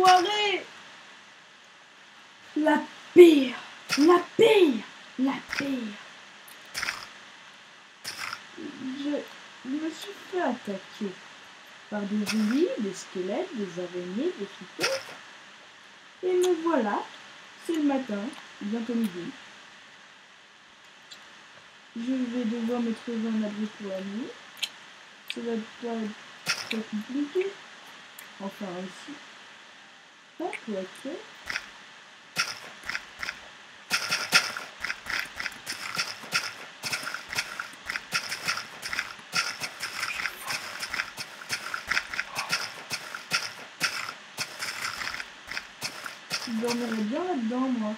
enfoiré! La pire! La pire! La pire! Je me suis fait attaquer par des zombies, des squelettes, des araignées, des flippers. Et me voilà, c'est le matin, bientôt midi. Je vais devoir me trouver un abri pour la nuit. Ça va pas être très compliqué. Enfin, ici. Pas quoique. Je dormirais bien là-dedans, moi.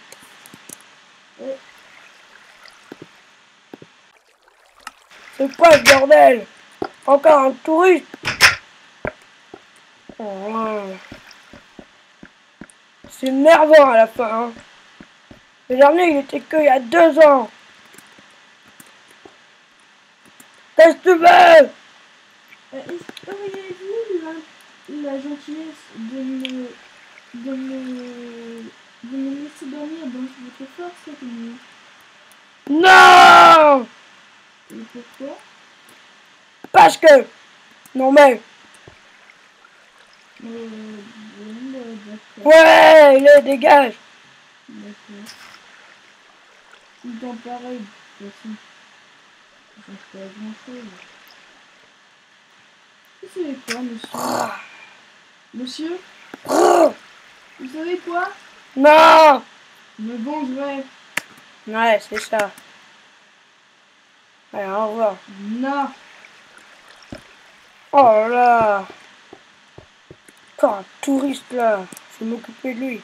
Et... C'est quoi ce bordel? Encore un touriste? Oh. C'est énervant à la fin. Hein. Le dernier, il était que il y a 2 ans. Qu'est-ce que tu veux? Auriez-vous la gentillesse de me laisser dormir dans votre fort cette nuit? Non! Et pourquoi? Parce que... Non mais... Bon, d'accord. Ouais, allez, dégage. D'accord. Si dans pareil, de toute façon, ça ne change pas grand-chose. Vous savez quoi, monsieur? Monsieur? Vous savez quoi? Non! Je me vengerai. Ouais, c'est ça. Allez, au revoir. Non. Oh là! Encore un touriste là. Je vais m'occuper de lui.